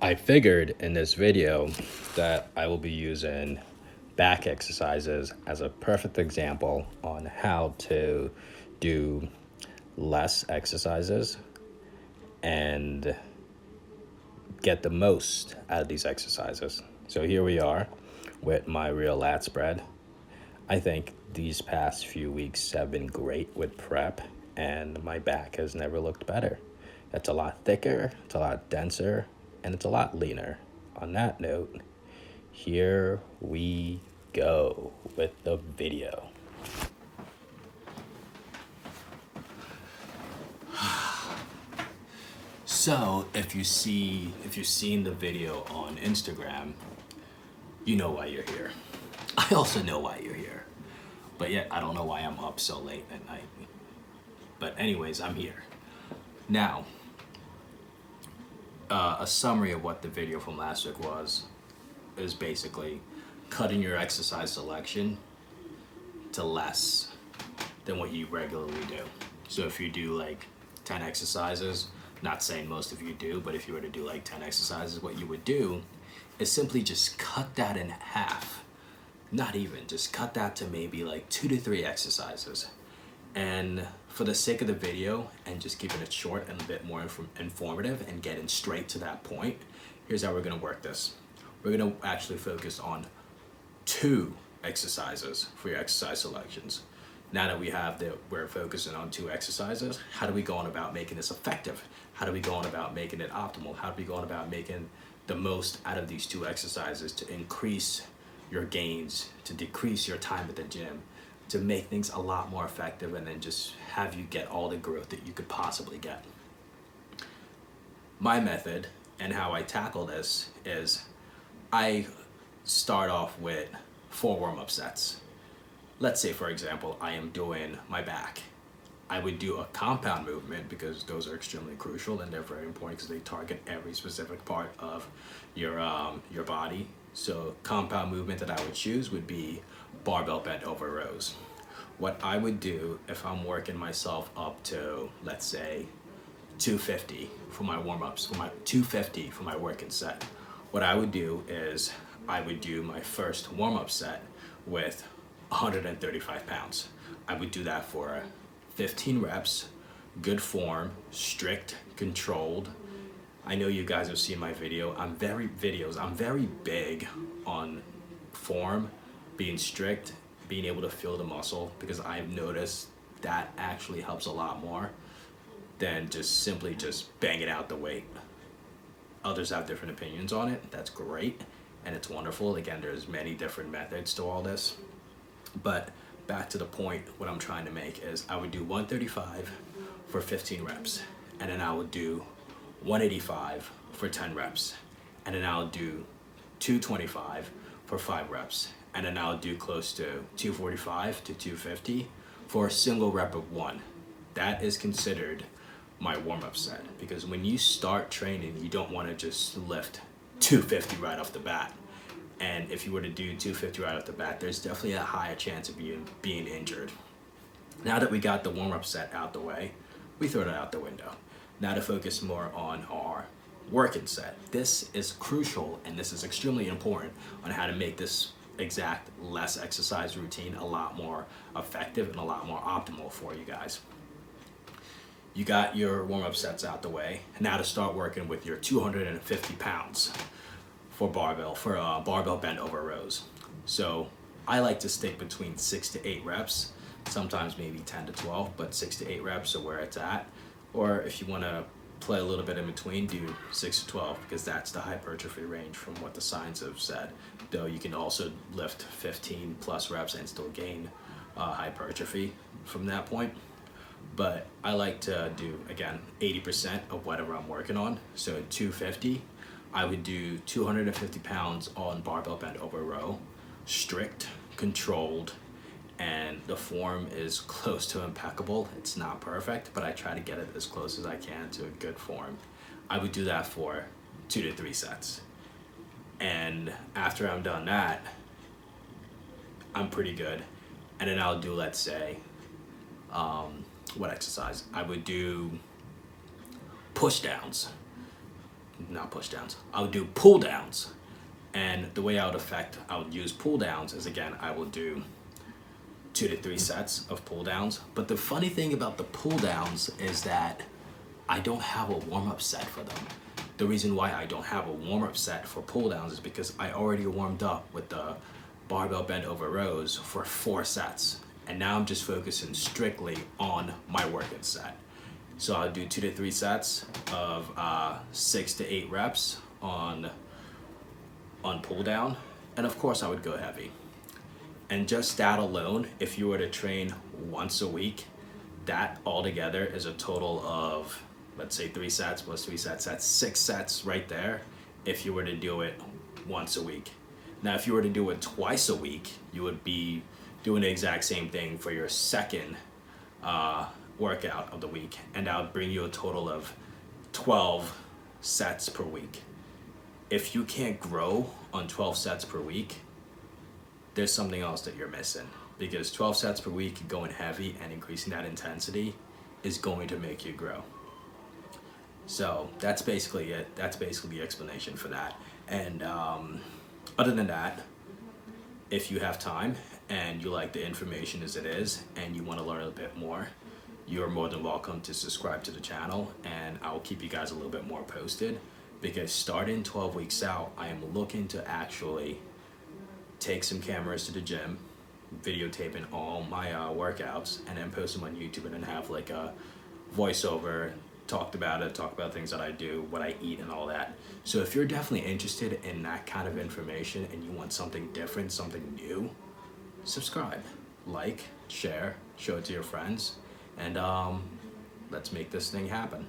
I figured in this video that I will be using back exercises as a perfect example on how to do less exercises and get the most out of these exercises. So here we are with my real lat spread. I think these past few weeks have been great with prep, and my back has never looked better. It's a lot thicker, it's a lot denser, and it's a lot leaner. On that note, here we go with the video. So if you've seen the video on Instagram, you know why you're here. I also know why you're here. But yet I don't know why I'm up so late at night. But anyways, I'm here. Now, a summary of what the video from last week was is basically cutting your exercise selection to less than what you regularly do. So if you do like 10 exercises, not saying most of you do, but if you were to do like 10 exercises, what you would do is simply just cut that in half. Not even, just cut that to maybe like 2 to 3 exercises. And for the sake of the video and just keeping it short and a bit more informative and getting straight to that point, here's how we're gonna work this. We're gonna actually focus on 2 exercises for your exercise selections. Now that we're focusing on 2 exercises, how do we go on about making this effective? How do we go on about making it optimal? How do we go on about making the most out of these 2 exercises to increase your gains, to decrease your time at the gym, to make things a lot more effective, and then just have you get all the growth that you could possibly get? My method and how I tackle this is I start off with 4 warm-up sets. Let's say, for example, I am doing my back. I would do a compound movement because those are extremely crucial and they're very important because they target every specific part of your body. So compound movement that I would choose would be barbell bent over rows. What I would do if I'm working myself up to, let's say, 250 for my warm-ups, for my 250 for my working set, what I would do is I would do my first warm-up set with 135 pounds. I would do that for 15 reps, good form, strict, controlled. I know you guys have seen my video. I'm very big on form, being strict, being able to feel the muscle, because I've noticed that actually helps a lot more than just simply just banging out the weight. Others have different opinions on it. That's great and it's wonderful. Again, there's many different methods to all this. But back to the point, what I'm trying to make is I would do 135 for 15 reps, and then I would do 185 for 10 reps, and then I'll do 225 for 5 reps, and then I'll do close to 245 to 250 for a single rep of 1. That is considered my warm-up set, because when you start training, you don't want to just lift 250 right off the bat. And if you were to do 250 right off the bat, there's definitely a higher chance of being injured. Now that we got the warm-up set out the way, we throw that out the window. Now to focus more on our working set. This is crucial and this is extremely important on how to make this exact less exercise routine a lot more effective and a lot more optimal for you guys. You got your warm-up sets out the way. Now to start working with your 250 pounds for barbell bent over rows. So I like to stick between 6 to 8 reps, sometimes maybe 10 to 12, but 6 to 8 reps are where it's at. Or if you want to play a little bit in between, do 6 to 12, because that's the hypertrophy range from what the science have said. Though you can also lift 15 plus reps and still gain hypertrophy from that point. But I like to do, again, 80% of whatever I'm working on. So 250, I would do 250 pounds on barbell bent over row, strict, controlled, and the form is close to impeccable. It's not perfect, but I try to get it as close as I can to a good form. I would do that for 2 to 3 sets. And after I'm done that, I'm pretty good. And then I'll do, let's say, what exercise? I would do push downs. not push downs, I would do pull downs. And the way I would use pull downs is, again, I will do 2 to 3 sets of pull downs. But the funny thing about the pull downs is that I don't have a warm-up set for them. The reason why I don't have a warm-up set for pull downs is because I already warmed up with the barbell bent over rows for 4 sets. And now I'm just focusing strictly on my workout set. So I'll do 2 to 3 sets of 6 to 8 reps on pull down. And of course I would go heavy. And just that alone, if you were to train once a week, that altogether is a total of, let's say 3 sets plus 3 sets, that's 6 sets right there if you were to do it once a week. Now, if you were to do it twice a week, you would be doing the exact same thing for your second workout of the week, and that would bring you a total of 12 sets per week. If you can't grow on 12 sets per week, there's something else that you're missing, because 12 sets per week going heavy and increasing that intensity is going to make you grow. So that's basically it. That's basically the explanation for that. And other than that, if you have time and you like the information as it is and you want to learn a bit more, you're more than welcome to subscribe to the channel, and I'll keep you guys a little bit more posted, because starting 12 weeks out, I am looking to actually take some cameras to the gym, videotaping all my workouts, and then post them on YouTube, and then have like a voiceover, talk about things that I do, what I eat, and all that. So if you're definitely interested in that kind of information and you want something different, something new, subscribe, like, share, show it to your friends, and let's make this thing happen.